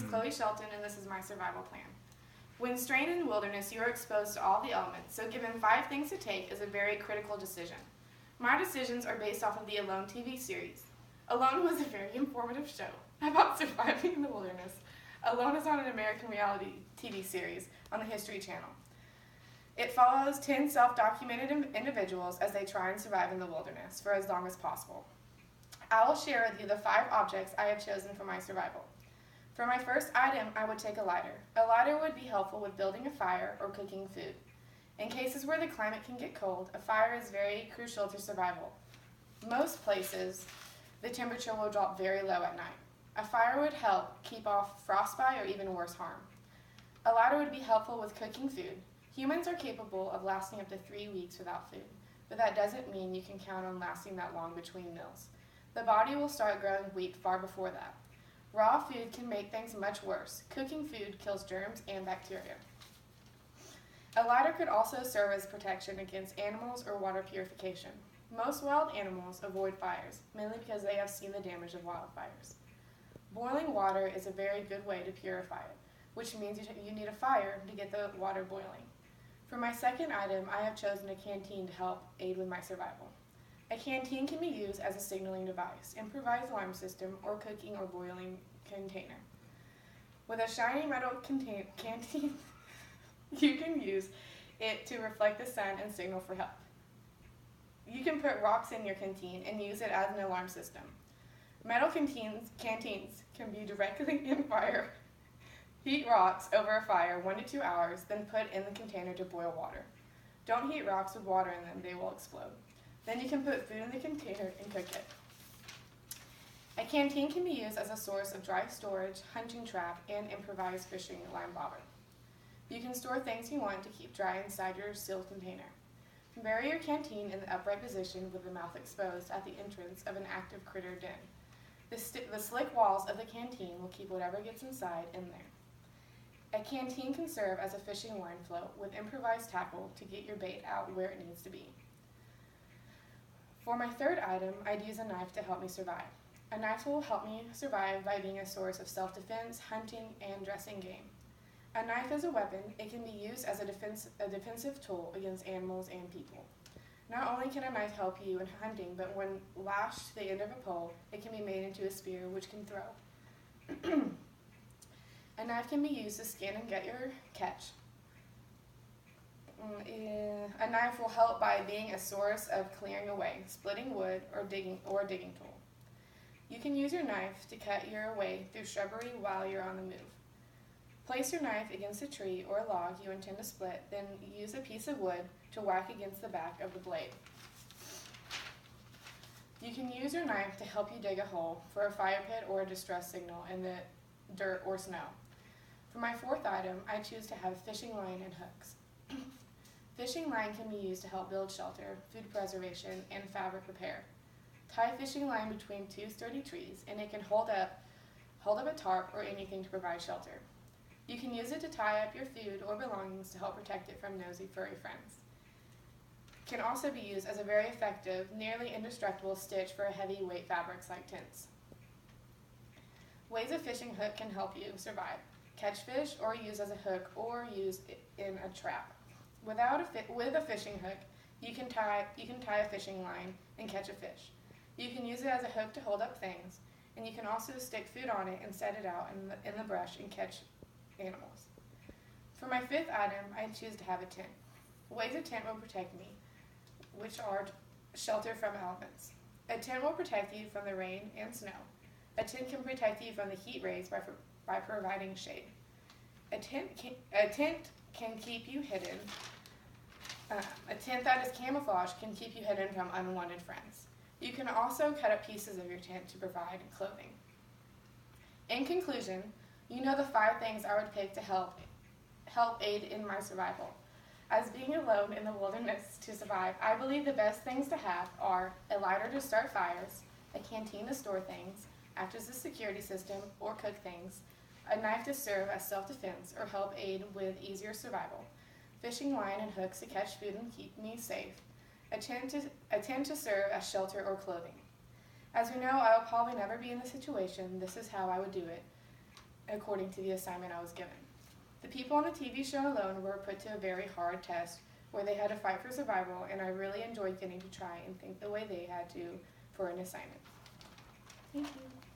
Chloe Shelton, and this is my survival plan. When stranded in the wilderness, you are exposed to all the elements, so given 5 things to take is a very critical decision. My decisions are based off of the Alone TV series. Alone was a very informative show about surviving in the wilderness. Alone is on an American reality TV series on the History Channel. It follows 10 self-documented individuals as they try and survive in the wilderness for as long as possible. I will share with you the 5 objects I have chosen for my survival. For my first item, I would take a lighter. A lighter would be helpful with building a fire or cooking food. In cases where the climate can get cold, a fire is very crucial to survival. Most places, the temperature will drop very low at night. A fire would help keep off frostbite or even worse harm. A lighter would be helpful with cooking food. Humans are capable of lasting up to 3 weeks without food, but that doesn't mean you can count on lasting that long between meals. The body will start growing weak far before that. Raw food can make things much worse. Cooking food kills germs and bacteria. A lighter could also serve as protection against animals or water purification. Most wild animals avoid fires, mainly because they have seen the damage of wildfires. Boiling water is a very good way to purify it, which means you need a fire to get the water boiling. For my second item, I have chosen a canteen to help aid with my survival. A canteen can be used as a signaling device, improvised alarm system, or cooking or boiling container. With a shiny metal canteen, you can use it to reflect the sun and signal for help. You can put rocks in your canteen and use it as an alarm system. Metal canteens can be directly in fire. Heat rocks over a fire 1 to 2 hours, then put in the container to boil water. Don't heat rocks with water in them, they will explode. Then you can put food in the container and cook it. A canteen can be used as a source of dry storage, hunting trap, and improvised fishing line bobber. You can store things you want to keep dry inside your sealed container. Bury your canteen in the upright position with the mouth exposed at the entrance of an active critter den. The slick walls of the canteen will keep whatever gets inside in there. A canteen can serve as a fishing line float with improvised tackle to get your bait out where it needs to be. For my third item, I'd use a knife to help me survive. A knife will help me survive by being a source of self-defense, hunting, and dressing game. A knife is a weapon. It can be used as a defensive tool against animals and people. Not only can a knife help you in hunting, but when lashed to the end of a pole, it can be made into a spear which can throw. A knife can be used to skin and get your catch. A knife will help by being a source of clearing away, splitting wood, or a digging tool. You can use your knife to cut your way through shrubbery while you're on the move. Place your knife against a tree or a log you intend to split, then use a piece of wood to whack against the back of the blade. You can use your knife to help you dig a hole for a fire pit or a distress signal in the dirt or snow. For my fourth item, I choose to have fishing line and hooks. Fishing line can be used to help build shelter, food preservation, and fabric repair. Tie fishing line between 2 sturdy trees, and it can hold up a tarp or anything to provide shelter. You can use it to tie up your food or belongings to help protect it from nosy furry friends. It can also be used as a very effective, nearly indestructible stitch for heavyweight fabrics like tents. Ways a fishing hook can help you survive. Catch fish or use as a hook or use it in a trap. With a fishing hook, you can tie a fishing line and catch a fish. You can use it as a hook to hold up things, and you can also stick food on it and set it out in the brush and catch animals. For my fifth item, I choose to have a tent. Ways a tent will protect me, which are shelter from elements. A tent will protect you from the rain and snow. A tent can protect you from the heat rays by providing shade. A tent can keep you hidden. A tent that is camouflage can keep you hidden from unwanted friends. You can also cut up pieces of your tent to provide clothing. In conclusion, you know the 5 things I would pick to help aid in my survival. As being alone in the wilderness to survive, I believe the best things to have are a lighter to start fires, a canteen to store things, act as a security system or cook things, a knife to serve as self-defense or help aid with easier survival, fishing line and hooks to catch food and keep me safe, a tent to serve as shelter or clothing. As we know, I will probably never be in this situation. This is how I would do it. according to the assignment I was given. The people on the TV show alone were put to a very hard test where they had to fight for survival, and I really enjoyed getting to try and think the way they had to for an assignment. Thank you.